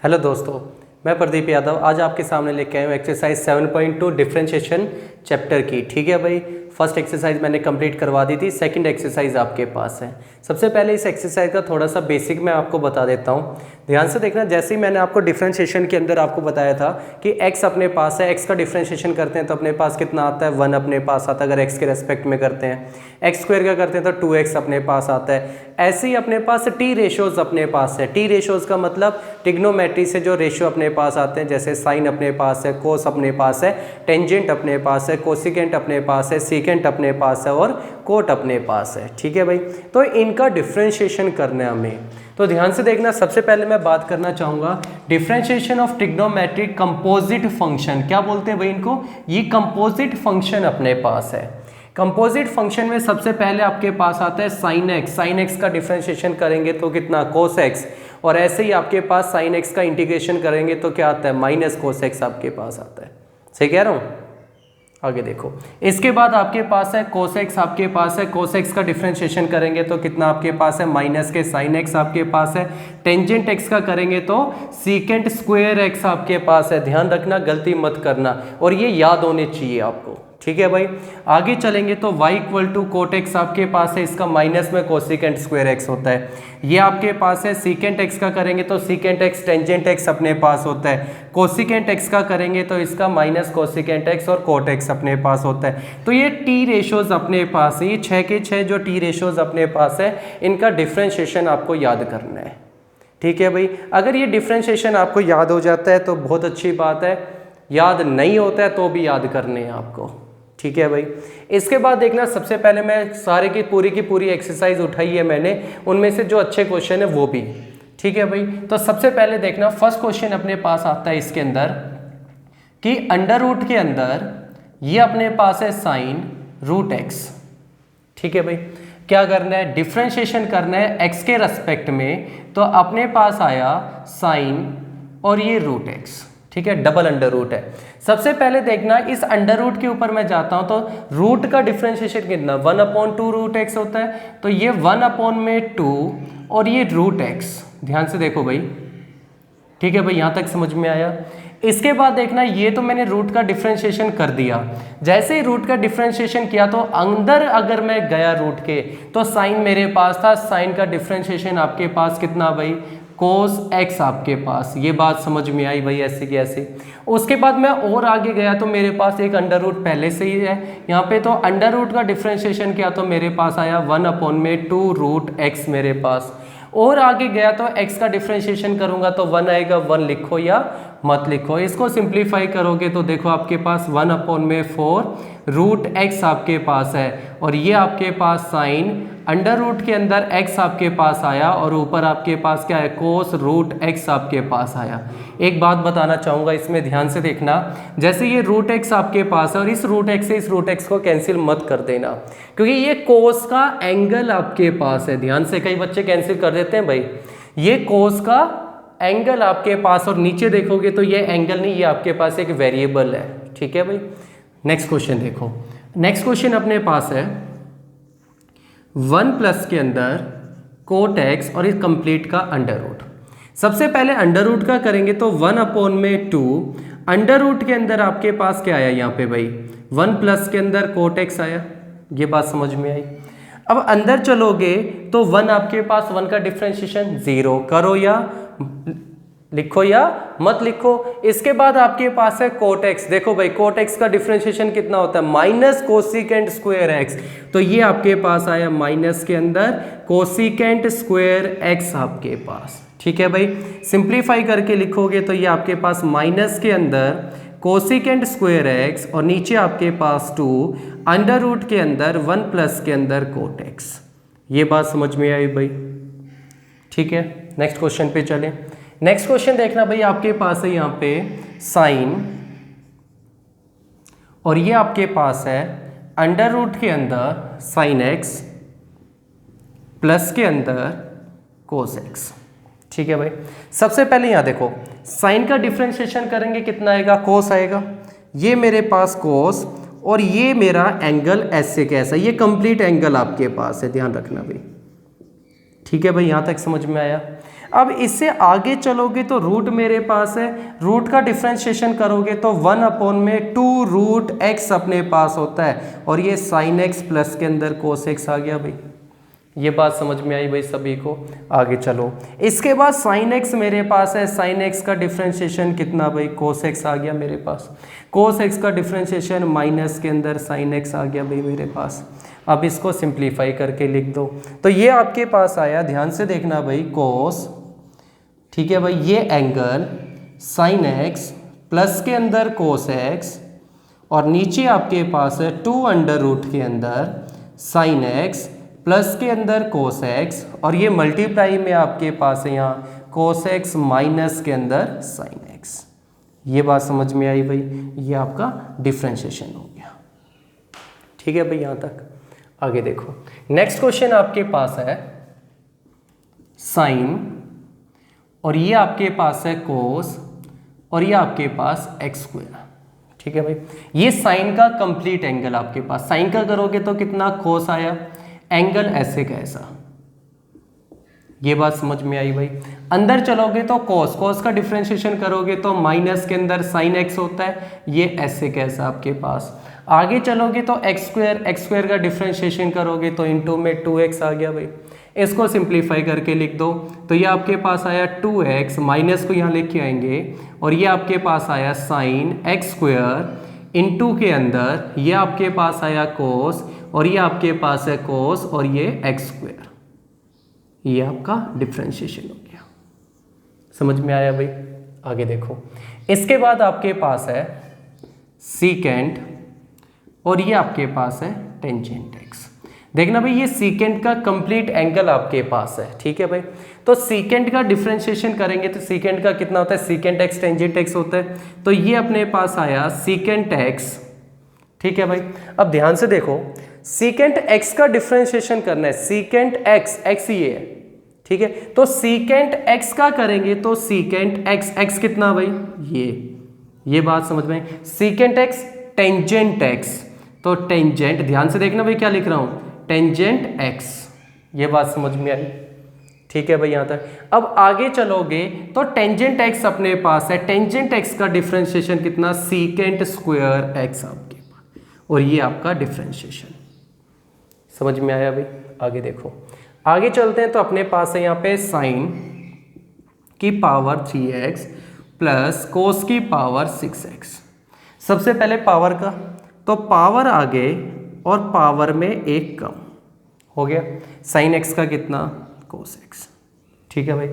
Hello दोस्तों, मैं प्रदीप यादव आज आपके सामने लेके आया हूँ एक्सरसाइज 7.2 डिफरेंशिएशन चैप्टर की। ठीक है भाई, फर्स्ट एक्सरसाइज मैंने कंप्लीट करवा दी थी, सेकंड एक्सरसाइज आपके पास है। सबसे पहले इस एक्सरसाइज का थोड़ा सा बेसिक मैं आपको बता देता हूँ, ध्यान से देखना। जैसे ही मैंने आपको डिफरेंशिएशन के अंदर आपको बताया था कि x अपने पास है, x का डिफरेंशिएशन करते हैं तो अपने पास कितना आता है, 1 अपने पास आता है अगर x के रेस्पेक्ट में करते हैं। x स्क्वायर का करते हैं तो 2x अपने पास आता है। ऐसे ही अपने पास t रेशोज अपने पास है। t रेशोज का मतलब ट्रिग्नोमेट्री से जो रेशियो अपने पास आते हैं, जैसे साइन अपने पास है, कोस अपने पास है, टेंजेंट अपने पास है, कोसिकेंट अपने पास है, सीकेंट अपने पास है और कोट अपने पास है। ठीक है भाई, तो इनका डिफरेंशिएशन करना है हमें। तो ध्यान से देखना, सबसे पहले मैं बात करना चाहूँगा differentiation of trigonometric composite function. क्या बोलते हैं भाई इनको? ये कंपोजिट फंक्शन अपने पास है। कंपोजिट फंक्शन में सबसे पहले आपके पास आता है साइन एक्स। साइन एक्स का डिफरेंशिएशन करेंगे तो कितना, कोस एक्स। और ऐसे ही आपके पास साइन एक्स का इंटीग्रेशन करेंगे तो क्या आता है, माइनस कोस एक्स आपके पास आता है। सही कह रहा हूँ? आगे देखो, इसके बाद आपके पास है कोस एक्स, आपके पास है कोस एक्स का डिफरेंशिएशन करेंगे तो कितना आपके पास है, माइनस के साइन एक्स आपके पास है। टेंजेंट एक्स का करेंगे तो सीकेंट स्क्वायर एक्स आपके पास है। ध्यान रखना, गलती मत करना, और ये याद होने चाहिए आपको। ठीक है भाई, आगे चलेंगे तो y equal to cot x आपके पास है, इसका माइनस में कोसिकेंट स्क्वायर एक्स होता है। ये आपके पास है सीकेंट एक्स का करेंगे तो सीकेंट एक्स टेंजेंट एक्स अपने पास होता है। कोसिकेंट एक्स का करेंगे तो इसका माइनस कोसिकेंट एक्स और कोट एक्स अपने पास होता है। तो ये टी रेशोज अपने पास है, ये 6 के 6 जो टी रेशोज अपने पास है, इनका डिफरेंशिएशन आपको याद करना है। ठीक है भाई, अगर ये डिफरेंशिएशन आपको याद हो जाता है तो बहुत अच्छी बात है, याद नहीं होता है तो भी याद करने हैं आपको। ठीक है भाई, इसके बाद देखना, सबसे पहले मैं सारे की पूरी एक्सरसाइज उठाई है मैंने, उनमें से जो अच्छे क्वेश्चन है वो भी। ठीक है भाई, तो सबसे पहले देखना, फर्स्ट क्वेश्चन अपने पास आता है इसके अंदर कि अंडर रूट के अंदर ये अपने पास है साइन रूट एक्स। ठीक है भाई, क्या करना है, डिफरेंशिएशन करना है एक्स के रेस्पेक्ट में, तो अपने पास आया साइन और ये रूट एक्स। ठीक है, डबल अंडर रूट है। सबसे पहले देखना, इस अंडर रूट के ऊपर मैं जाता हूं तो रूट का डिफरेंशिएशन कितना, 1/2 रूट एक्स होता है। तो ये 1/2 और ये रूट एक्स। ध्यान से देखो भाई। ठीक है भाई, यहां तक समझ में आया? इसके बाद देखना, ये तो मैंने रूट का डिफरेंशिएशन कर दिया। जैसे ही रूट का डिफरेंशिएशन किया तो अंदर अगर मैं गया रूट के, तो साइन मेरे पास था, साइन का डिफरेंशिएशन आपके पास कितना भाई, कोस एक्स आपके पास। ये बात समझ में आई भाई, ऐसे की ऐसे। उसके बाद मैं और आगे गया तो मेरे पास एक अंडर रूट पहले से ही है यहाँ पे, तो अंडर रूट का डिफरेंशिएशन किया तो मेरे पास आया 1/2 रूट एक्स मेरे पास। और आगे गया तो x का डिफरेंशिएशन करूंगा तो 1 आएगा, 1 लिखो या मत लिखो। इसको सिंप्लीफाई करोगे तो देखो आपके पास 1/4 रूट एक्स आपके पास है, और ये आपके पास साइन अंडर रूट के अंदर x आपके पास आया, और ऊपर आपके पास क्या है, कोस रूट x आपके पास आया। एक बात बताना चाहूँगा, इसमें ध्यान से देखना, जैसे ये रूट x आपके पास है और इस रूट x से इस रूट x को कैंसिल मत कर देना, क्योंकि ये कोस का एंगल आपके पास है। ध्यान से, कई बच्चे कैंसिल कर देते हैं भाई। ये कोस का एंगल आपके पास, और नीचे देखोगे तो ये एंगल नहीं, ये आपके पास एक वेरिएबल है। ठीक है भाई, नेक्स्ट क्वेश्चन देखो। नेक्स्ट क्वेश्चन अपने पास है 1 प्लस के अंदर कोट एक्स और इस कंप्लीट का अंडर रूट। सबसे पहले अंडर रूट का करेंगे तो 1/2 अंडर रूट के अंदर आपके पास क्या आया यहाँ पे भाई, 1 प्लस के अंदर कोट एक्स आया। ये बात समझ में आई? अब अंदर चलोगे तो 1 आपके पास, 1 का डिफरेंशिएशन 0 करो या लिखो या मत लिखो। इसके बाद आपके पास है कोट एक्स। देखो भाई, कोट एक्स का डिफरेंशिएशन कितना होता है, माइनस कोसिकेंट स्क्वायर एक्स। तो ये आपके पास आया माइनस के अंदर कोसिकेंट स्क्वायर एक्स आपके पास। ठीक है भाई, सिंप्लीफाई करके लिखोगे तो ये आपके पास माइनस के अंदर कोसिकेंट स्क्वायर एक्स, और नीचे आपके पास 2 अंडर रूट के अंदर 1 प्लस के अंदर कोट एक्स। ये बात समझ में आई भाई? ठीक है, नेक्स्ट क्वेश्चन पे चले। नेक्स्ट क्वेश्चन देखना भाई, आपके पास है यहाँ पे साइन, और ये आपके पास है अंडर रूट के अंदर साइन एक्स प्लस के अंदर कोस एक्स। ठीक है भाई, सबसे पहले यहाँ देखो, साइन का डिफरेंशिएशन करेंगे कितना आएगा, कोस आएगा। ये मेरे पास कोस, और ये मेरा एंगल ऐसे कैसा, ये कंप्लीट एंगल आपके पास है। ध्यान रखना भाई, ठीक है भाई, यहाँ तक समझ में आया। अब इससे आगे चलोगे तो रूट मेरे पास है, रूट का डिफ्रेंशिएशन करोगे तो 1/2√x अपने पास होता है, और ये sin x प्लस के अंदर cos x आ गया भाई। ये बात समझ में आई भाई सभी को। आगे चलो, इसके बाद sin x मेरे पास है, sin x का डिफ्रेंशिएशन कितना भाई, cos x आ गया मेरे पास। cos x का डिफ्रेंशिएशन माइनस के अंदर sin x आ गया भाई मेरे पास। अब इसको सिंप्लीफाई करके लिख दो, तो ये आपके पास आया, ध्यान से देखना भाई, cos, ठीक है भाई, ये एंगल sin x प्लस के अंदर cos x, और नीचे आपके पास है 2√, के अंदर sin x प्लस के अंदर cos x, और ये मल्टीप्लाई में आपके पास है यहाँ cos x माइनस के अंदर sin x। ये बात समझ में आई भाई, ये आपका डिफ्रेंशिएशन हो गया। ठीक है भाई, यहाँ तक। आगे देखो, नेक्स्ट क्वेश्चन आपके पास है sin, और ये आपके पास है cos, और ये आपके पास x²। ठीक है भाई, ये साइन का कंप्लीट एंगल आपके पास, साइन का करोगे तो कितना, cos आया, एंगल ऐसे का ऐसा। ये बात समझ में आई भाई। अंदर चलोगे तो cos का डिफरेंशिएशन करोगे तो माइनस के अंदर sin x होता है, ये ऐसे कैसा आपके पास। आगे चलोगे तो x² का डिफरेंशिएशन करोगे तो इनटू में 2x आ गया भाई। इसको सिंप्लीफाई करके लिख दो, तो ये आपके पास आया 2x, माइनस को यहाँ लेके आएंगे, और ये आपके पास आया sin x², इनटू के अंदर ये आपके पास आया cos, और ये आपके पास है cos, और ये x²। ये आपका डिफरेंशिएशन हो गया। समझ में आया भाई। आगे देखो, इसके बाद आपके पास है सीकेंट, और ये आपके पास है टेंजेंट x। देखना भाई, ये सीकेंट का कंप्लीट एंगल आपके पास है। ठीक है भाई, तो सीकेंट का डिफरेंशिएशन करेंगे तो सीकेंट का कितना होता है, सीकेंट x टेंजेंट x होता है, तो ये अपने पास आया सीकेंट x। ठीक है भाई, अब ध्यान से देखो, सीकेंट x का डिफरेंशिएशन करना है, सीकेंट x ये है। ठीक है, तो सीकेंट x का करेंगे तो सीकेंट x कितना भाई, ये बात समझ में। सीकेंट x टेंजेंट x, तो टेंजेंट, ध्यान से देखना भाई क्या लिख रहा हूं, टेंजेंट x। ये बात समझ में आई। ठीक है भाई, यहां तक। अब आगे चलोगे तो टेंजेंट x अपने पास है, टेंजेंट x का डिफरेंशिएशन कितना, सीकेंट स्क्वायर x आपके पास, और ये आपका डिफरेंशिएशन। समझ में आया भाई। आगे देखो, आगे चलते हैं तो अपने पास है यहाँ पे साइन की पावर 3x प्लस कोस की पावर 6x। सबसे पहले पावर का, तो पावर आगे और पावर में एक कम हो गया, साइन x का कितना, कोस x। ठीक है भाई,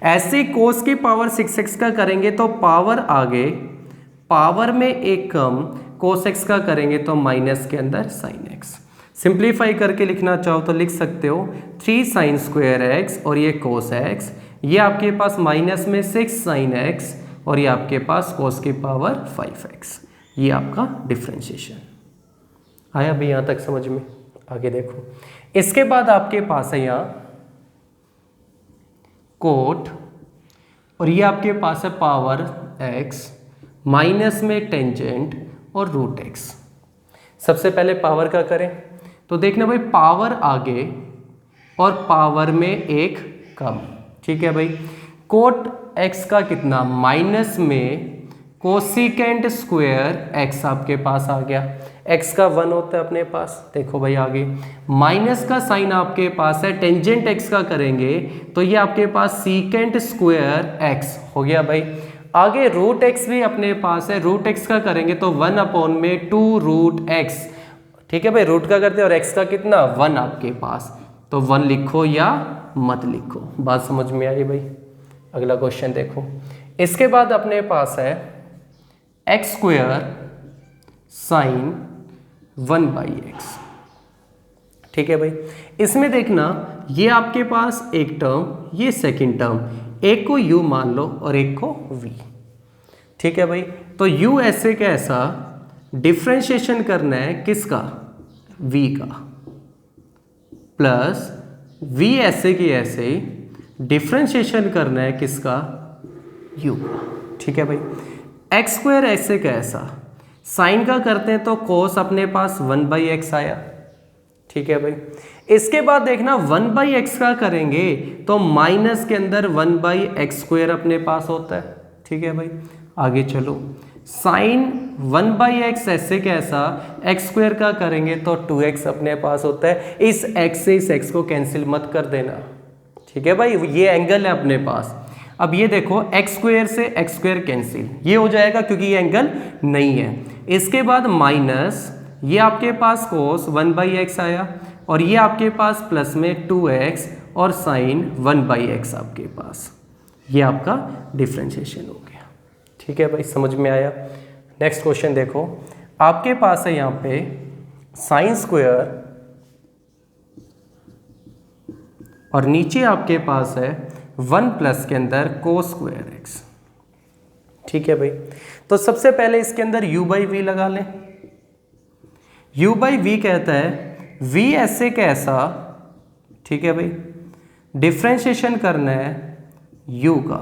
ऐसे कोस की पावर 6x का करेंगे तो पावर आगे, पावर में एक कम, कोस x का करेंगे तो माइनस के अंदर साइन x। सिंप्लीफाई करके लिखना चाहो तो लिख सकते हो 3 sin स्क्वायर x, और ये cos x, ये आपके पास माइनस में 6 sin x, और ये आपके पास cos की पावर 5x। ये आपका डिफरेंशिएशन आया भी यहाँ तक समझ में। आगे देखो, इसके बाद आपके पास है यहाँ कोट, और ये आपके पास है पावर x, माइनस में टेंजेंट और रूट x। सबसे पहले पावर का करें तो देखना भाई, पावर आगे और पावर में एक कम। ठीक है भाई, कोट x का कितना, माइनस में कोसिकेंट स्क्वायर x आपके पास आ गया, x का 1 होता है अपने पास। देखो भाई आगे, माइनस का साइन आपके पास है, टेंजेंट x का करेंगे तो ये आपके पास सीकेंट स्क्वायर x हो गया भाई। आगे रूट x भी अपने पास है, रूट x का करेंगे तो 1/2√x। ठीक है भाई, रूट का करते हैं और x का कितना, 1 आपके पास, तो 1 लिखो या मत लिखो। बात समझ में आई भाई। अगला क्वेश्चन देखो, इसके बाद अपने पास है x² साइन 1/x। ठीक है भाई, इसमें देखना, ये आपके पास एक टर्म, ये सेकंड टर्म, एक को u मान लो और एक को v। ठीक है भाई, तो u ऐसे का ऐसा डिफरेंशिएशन करना है किसका, v का, प्लस v ऐसे की ऐसे डिफरेंशिएशन करना है किसका, u का। ठीक है भाई, x² ऐसे का ऐसा, साइन का करते हैं तो cos अपने पास 1/x आया। ठीक है भाई, इसके बाद देखना 1/x का करेंगे तो माइनस के अंदर 1/x² अपने पास होता है। ठीक है भाई, आगे चलो। साइन 1/x ऐसे कैसा, x² का करेंगे तो 2x अपने पास होता है। इस x से इस x को कैंसिल मत कर देना। ठीक है भाई, ये एंगल है अपने पास। अब ये देखो x² से x² कैंसिल, ये हो जाएगा क्योंकि ये एंगल नहीं है। इसके बाद माइनस, ये आपके पास कोस 1/x आया और ये आपके पास प्लस में 2x और साइन 1/x आपके पास। ये आपका डिफ्रेंशिएशन हो गया। ठीक है भाई, समझ में आया। नेक्स्ट क्वेश्चन देखो, आपके पास है यहाँ पे साइन स्क्वायर और नीचे आपके पास है 1 प्लस के अंदर कोस स्क्वायर x। ठीक है भाई, तो सबसे पहले इसके अंदर u/v लगा लें। u/v कहता है v ऐसे कैसा, ठीक है भाई, डिफ्रेंशिएशन करना है u का,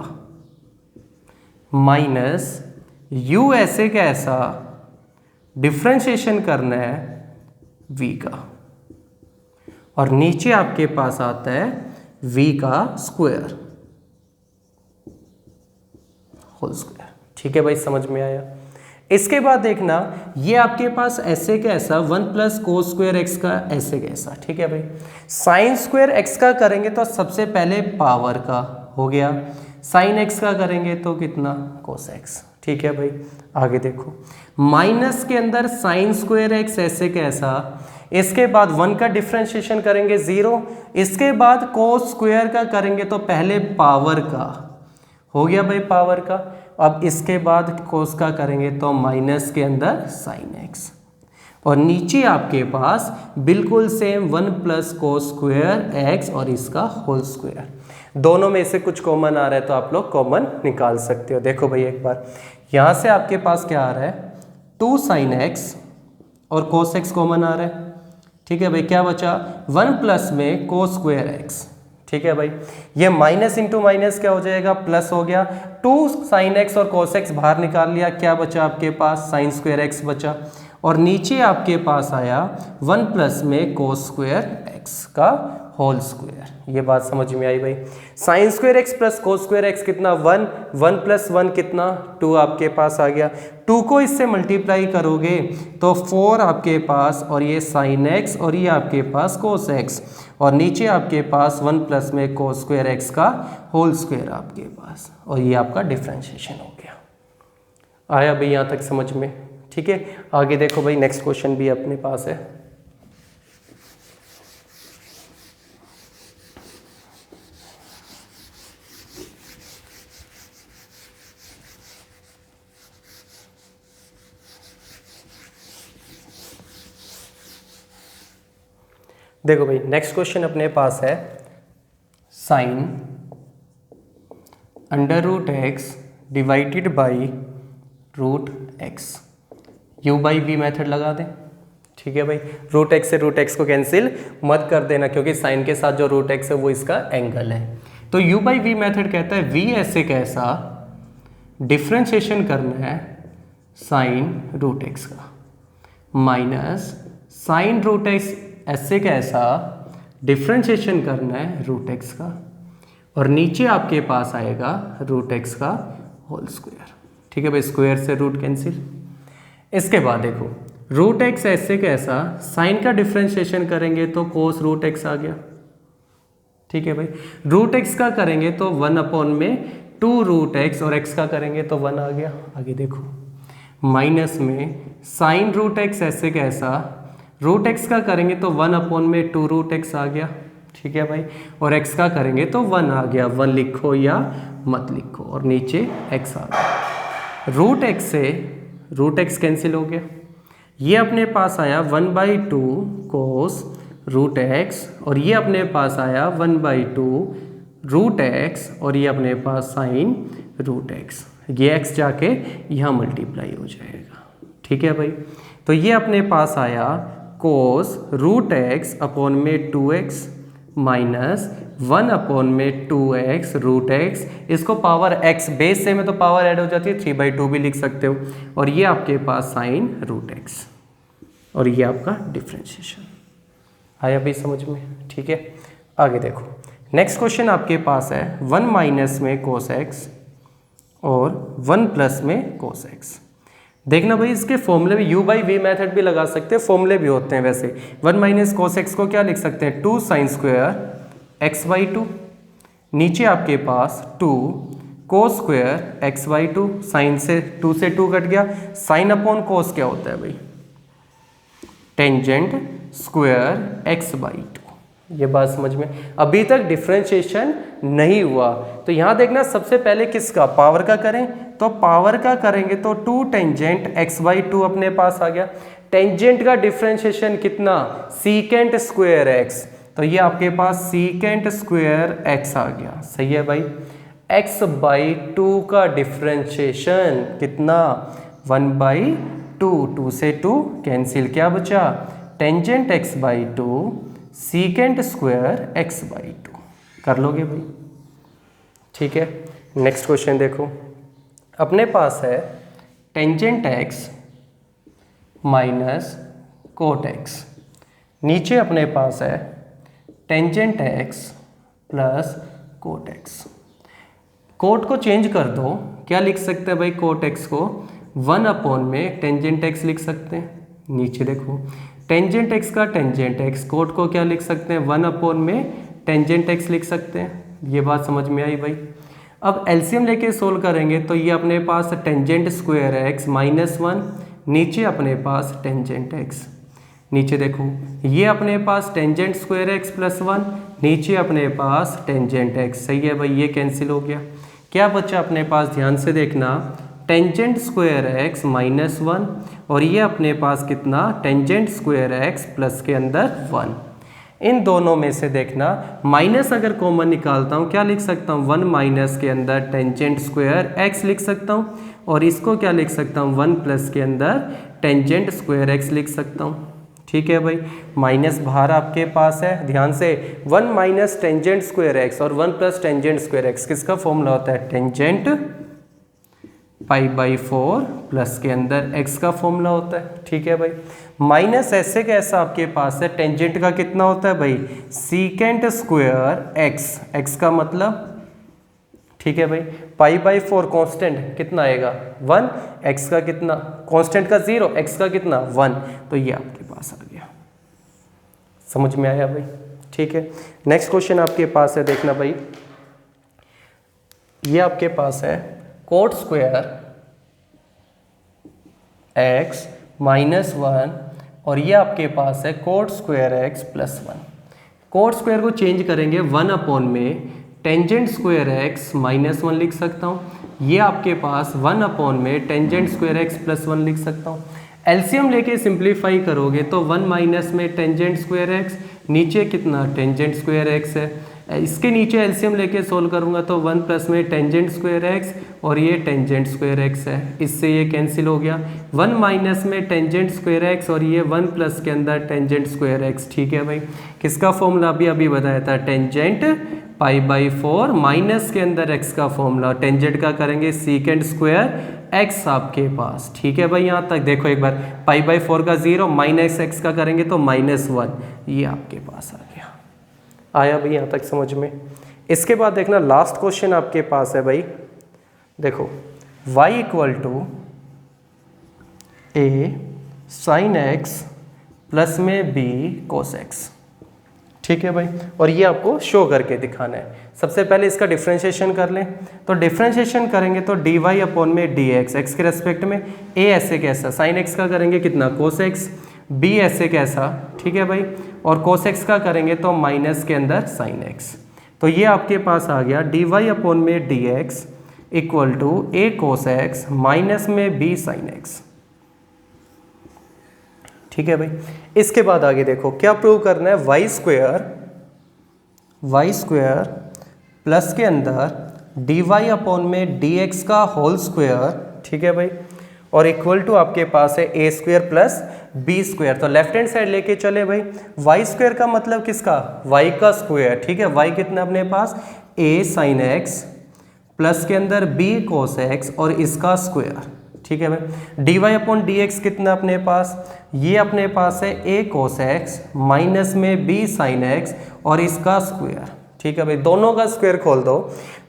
माइनस u ऐसे कैसा डिफ्रेंशिएशन करना है v का, और नीचे आपके पास आता है v का स्क्वायर, होल स्क्वायर। ठीक है भाई, समझ में आया। इसके बाद देखना ये आपके पास ऐसे कैसा 1 प्लस कोस स्क्वायर एक्स का ऐसे कैसा। ठीक है भाई, साइन स्क्वायर एक्स का करेंगे तो सबसे पहले पावर का हो गया, साइन एक्स का करेंगे तो कितना, कोस एक्स। ठीक है भाई, आगे देखो, माइनस के अंदर साइन स्क्वायर एक्स ऐसे कैसा, इसके बाद 1 का डिफ्रेंशिएशन करेंगे 0, इसके बाद कोस स्क्वायर का करेंगे तो पहले पावर का हो गया भाई, पावर का। अब इसके बाद कोस का करेंगे तो माइनस के अंदर साइन एक्स, और नीचे आपके पास बिल्कुल same 1 plus cos square x और इसका होल स्क्वायर। दोनों में से कुछ कॉमन आ रहा है तो आप लोग कॉमन निकाल सकते हो। देखो भाई एक बार, यहाँ से आपके पास क्या आ रहा है, 2 साइन एक्स और कोस एक्स कॉमन आ रहा है। ठीक है भाई, क्या बचा, 1 प्लस में कोस स्क्वायर एक्स। ठीक है भाई, ये माइनस इंटू माइनस क्या हो जाएगा, प्लस हो गया। 2 साइन एक्स और कोस एक्स बाहर निकाल लिया, क्या बचा आपके पास, साइन स्क्वायर एक्स बचा, और नीचे आपके पास आया 1 प्लस में कोस स्क्वायर एक्स का होल स्क्वायर। ये बात समझ में आई भाई। Sign square x plus cos square x कितना, 1, 1 प्लस 1 कितना, 2 आपके पास आ गया। 2 को इससे मल्टीप्लाई करोगे तो 4 आपके पास, और ये साइन एक्स और ये आपके पास कोस एक्स, और नीचे आपके पास 1 प्लस में कोस स्क्वायर एक्स का होल स्क्वायर आपके पास, और ये आपका डिफ्रेंशिएशन हो गया। आया भाई यहाँ तक समझ में। ठीक है, आगे देखो भाई, नेक्स्ट क्वेश्चन भी अपने पास है। देखो भाई, नेक्स्ट क्वेश्चन अपने पास है sine √x divided by √x, u/v method लगा दें। ठीक है भाई, √x से √x को कैंसिल मत कर देना क्योंकि साइन के साथ जो √x है वो इसका एंगल है। तो u/v मेथड कहता है v ऐसे कैसा डिफ्रेंशिएशन करना है साइन √x का, माइनस साइन √x ऐसे कैसा डिफ्रेंशिएशन करना है √x का, और नीचे आपके पास आएगा √x का होल स्क्वायर। ठीक है भाई, स्क्वायर से रूट कैंसिल। इसके बाद देखो √x ऐसे कैसा साइन का डिफ्रेंशिएशन करेंगे तो कोस √x आ गया। ठीक है भाई, √x का करेंगे तो 1 में 2√x, और x का करेंगे तो 1 आ गया। आगे देखो, माइनस में साइन √x ऐसे कैसा, √x का करेंगे तो 1 में 2√x आ गया। ठीक है भाई, और x का करेंगे तो 1 आ गया, 1 लिखो या मत लिखो, और नीचे x आ गया। √x से √x कैंसिल हो गया, ये अपने पास आया 1/2 कोस √x, और ये अपने पास आया 1/2 √x, और ये अपने पास साइन √x। ये x जाके यहाँ मल्टीप्लाई हो जाएगा। ठीक है भाई, तो ये अपने पास आया कोस √x अपॉन में 2x माइनस 1 में 2x √x, इसको पावर x बेस से में तो पावर ऐड हो जाती है, 3/2 भी लिख सकते हो, और ये आपके पास साइन √x, और ये आपका डिफ्रेंशिएशन। आया भी समझ में, ठीक है। आगे देखो, नेक्स्ट क्वेश्चन आपके पास है 1 माइनस में कोस एक्स और 1 प्लस में कोस एक्स। देखना भाई, इसके फॉर्मूले भी u बाई वी मेथड भी लगा सकते हैं, फॉर्मूले भी होते हैं वैसे। 1 माइनस कोस एक्स को क्या लिख सकते हैं, 2 साइन स्क्वायर एक्स बाई 2, नीचे आपके पास 2 cos square x by 2, sine से 2 से 2 कट गया, साइन अपॉन कोस क्या होता है भाई, टेंजेंट स्क्वायर एक्स बाई 2। ये बात समझ में, अभी तक डिफ्रेंशिएशन नहीं हुआ। तो यहाँ देखना, सबसे पहले किसका, पावर का करें, तो पावर का करेंगे तो 2 टेंजेंट एक्स बाई 2 अपने पास आ गया। टेंजेंट का डिफ्रेंशिएशन कितना, सीकेंट स्क्वायर एक्स, तो ये आपके पास सीकेंट स्क्वायर एक्स आ गया, सही है भाई। एक्स बाई 2 का डिफ्रेंशिएशन कितना, 1 बाई 2, 2 से 2 कैंसिल, क्या बचा, tangent x by 2 secant square x by 2, कर लोगे भाई, ठीक है। नेक्स्ट क्वेश्चन देखो, अपने पास है tangent x minus cot x, नीचे अपने पास है tangent x plus cot x. Cot को चेंज कर दो, क्या लिख सकते हैं भाई, कोट एक्स को 1 अपॉन में टेंजेंट एक्स लिख सकते हैं। नीचे देखो, टेंजेंट एक्स का टेंजेंट एक्स, कोट को क्या लिख सकते हैं, 1 अपॉन में टेंजेंट एक्स लिख सकते हैं। ये बात समझ में आई भाई। अब एलसीएम लेके सोल्व करेंगे तो ये अपने पास टेंजेंट स्क्वायर एक्स माइनस 1, नीचे अपने पास टेंजेंट एक्स, नीचे देखो ये अपने पास टेंजेंट स्क्वायर एक्स प्लस 1, नीचे अपने पास टेंजेंट एक्स, सही है भाई, ये कैंसिल हो गया। क्या बचा अपने पास, ध्यान से देखना, टेंजेंट स्क्वायर एक्स माइनस 1 और ये अपने पास कितना, टेंजेंट स्क्वायर एक्स प्लस के अंदर 1। इन दोनों में से देखना, माइनस अगर कॉमन निकालता हूँ क्या लिख सकता हूँ, 1 माइनस के अंदर टेंजेंट स्क्वायर एक्स लिख सकता हूँ, और इसको क्या लिख सकता हूँ, 1 प्लस के अंदर टेंजेंट स्क्वायर एक्स लिख सकता हूँ, ठीक है भाई। माइनस बाहर आपके पास है, ध्यान से, 1 माइनस टेंजेंट स्क्वायर एक्स और 1 प्लस टेंजेंट स्क्वायर एक्स किसका फॉर्मूला होता है, टेंजेंट पाई बाई 4 प्लस के अंदर x का फॉर्मूला होता है, ठीक है भाई। माइनस ऐसे कैसा आपके पास है, टेंजेंट का कितना होता है भाई, सीकेंट स्क्वायर x का मतलब, ठीक है भाई, पाई बाई 4 कांस्टेंट कितना आएगा 1, x का कितना, कांस्टेंट का 0, x का कितना 1, तो ये आपके पास आ गया, समझ में आया भाई, ठीक है। नेक्स्ट क्वेश्चन आपके पास है, देखना भाई, ये आपके पास है कोट स्क्वायर x माइनस 1 और ये आपके पास है coat square x plus 1। Coat square को चेंज करेंगे, 1 अपॉन में टेंजेंट स्क्वायर x माइनस 1 लिख सकता हूँ, ये आपके पास 1 अपॉन में टेंजेंट स्क्वायर x प्लस 1 लिख सकता हूँ। एलसीएम लेके सिंप्लीफाई करोगे तो 1 माइनस में टेंजेंट स्क्वायर x, नीचे कितना टेंजेंट स्क्वायर x है, इसके नीचे एलसीएम लेके सोल्व करूंगा तो 1 प्लस में टेंजेंट स्क्वायर एक्स और ये टेंजेंट स्क्वायर एक्स है, इससे ये कैंसिल हो गया। 1 माइनस में टेंजेंट स्क्वायर एक्स और ये 1 प्लस के अंदर टेंजेंट स्क्वायर एक्स, ठीक है भाई। किसका फॉर्मूला अभी बताया था, टेंजेंट पाई बाई 4 माइनस के अंदर एक्स का फॉर्मूला, टेंजेंट का करेंगे सीकेंट स्क्वायर एक्स आपके पास, ठीक है भाई। यहाँ तक देखो एक बार, पाई बाई 4 का 0 माइनस एक्स का करेंगे तो माइनस 1, ये आपके पास आ गया। आया भाई यहाँ तक समझ में। इसके बाद देखना लास्ट क्वेश्चन आपके पास है भाई, देखो y equal to a sine x plus में b कोस x, ठीक है भाई। और ये आपको शो करके दिखाना है। सबसे पहले इसका डिफरेंशिएशन कर लें, तो डिफरेंशिएशन करेंगे तो dy अपॉन में dx, x के रेस्पेक्ट में, a ऐसे कैसा, साइन x का करेंगे कितना कोस x, b ऐसे कैसा, ठीक है भाई, और कोस x का करेंगे तो माइनस के अंदर साइन x। तो ये आपके पास आ गया dy अपॉन में dx equal to a cos x minus में b साइन x, ठीक है भाई। इसके बाद आगे देखो क्या प्रूव करना है, y स्क्वायर प्लस के अंदर dy अपॉन में dx का होल स्क्वायर, ठीक है भाई, और इक्वल टू आपके पास है a square plus b square. तो लेफ्ट हैंड साइड लेके चले भाई, y स्क्वायर का मतलब किसका, y का स्क्वायर, ठीक है। y कितना अपने पास a साइन x प्लस के अंदर b कोस x और इसका स्क्वायर, ठीक है भाई। D y upon d x कितना अपने पास, ये अपने पास है ए कोस एक्स माइनस में बी साइन एक्स और इसका स्क्वायर, ठीक है भाई, दोनों का स्क्वायर खोल दो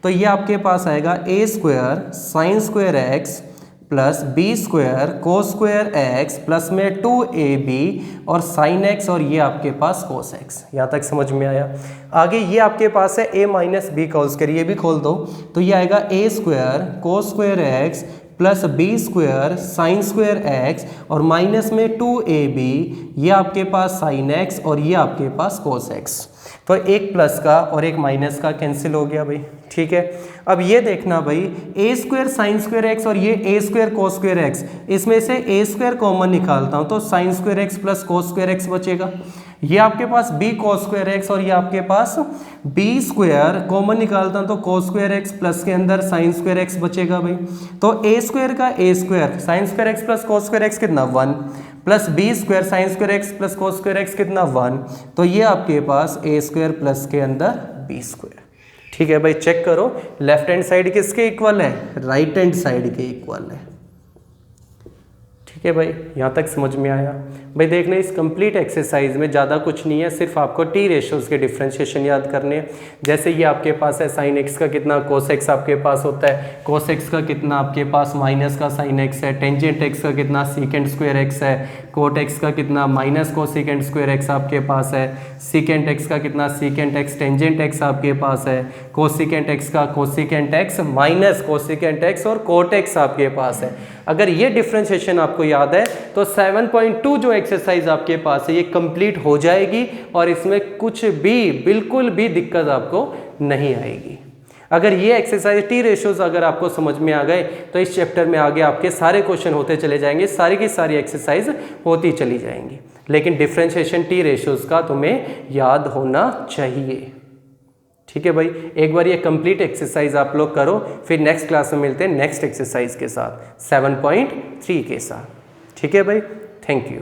तो ये आपके पास आएगा a square sine square x plus b square cos square x plus में 2ab और साइन एक्स और ये आपके पास कोस एक्स। यहाँ तक समझ में आया। आगे ये आपके पास है a माइनस बी का स्क्वायर, ये भी खोल दो तो ये आएगा a square cos square x plus b square sine square x और माइनस में 2ab, ये आपके पास साइन एक्स और ये आपके पास कोस एक्स। तो एक प्लस का और एक माइनस का कैंसिल हो गया भाई, ठीक है। अब ये देखना भाई, ए स्क्वायर साइन स्क्वायर एक्स और ये ए स्क्वायर कोस स्क्वायर एक्स, इसमें से ए स्क्वायर कॉमन निकालता हूं तो sign square x plus cos square x बचेगा। ये आपके पास बी कोस स्क्वायर एक्स और ये आपके पास बी स्क्वायर कॉमन निकालता हूं तो कोस स्क्वायर एक्स प्लस के अंदर साइन स्क्वायर एक्स बचेगा भाई। तो ए स्क्वायर का a square sine square x plus cos square x कितना 1 plus b square sine square x plus cos square x कितना 1, तो ये आपके पास ए स्क्वायर प्लस के अंदर बी स्क्वायर, ठीक है भाई। चेक करो लेफ्ट हैंड साइड किसके इक्वल है, राइट हैंड साइड के इक्वल है, ठीक है भाई। यहाँ तक समझ में आया भाई। देखना इस कंप्लीट एक्सरसाइज में ज़्यादा कुछ नहीं है, सिर्फ आपको टी रेशियोज़ के डिफ्रेंशिएशन याद करने हैं। जैसे ये आपके पास है साइन एक्स का कितना कोस एक्स आपके पास होता है, कोस एक्स का कितना आपके पास माइनस का साइन एक्स है, टेंजेंट एक्स का कितना सीकेंट स्क्वायर एक्स है, कोट एक्स का कितना माइनस कोसिकेंट स्क्वायर एक्स आपके पास है, सीकेंट एक्स का कितना सीकेंट एक्स टेंजेंट एक्स आपके पास है, कोसिकेंट एक्स का cosecant x minus cosecant x और कोट एक्स आपके पास है। अगर ये डिफ्रेंशिएशन आपको याद है तो 7.2 जो एक्सरसाइज आपके पास है ये कंप्लीट हो जाएगी और इसमें कुछ भी बिल्कुल भी दिक्कत आपको नहीं आएगी। अगर ये एक्सरसाइज टी रेशियोज अगर आपको समझ में आ गए तो इस चैप्टर में आगे आपके सारे क्वेश्चन होते चले जाएंगे, सारी की सारी एक्सरसाइज होती चली जाएंगी। लेकिन डिफ्रेंशिएशन टी रेशियोज का तुम्हें याद होना चाहिए, ठीक है भाई। एक बार ये कंप्लीट एक्सरसाइज आप लोग करो, फिर नेक्स्ट क्लास में मिलते हैं नेक्स्ट एक्सरसाइज के साथ 7.3 के साथ, ठीक है भाई। Thank you.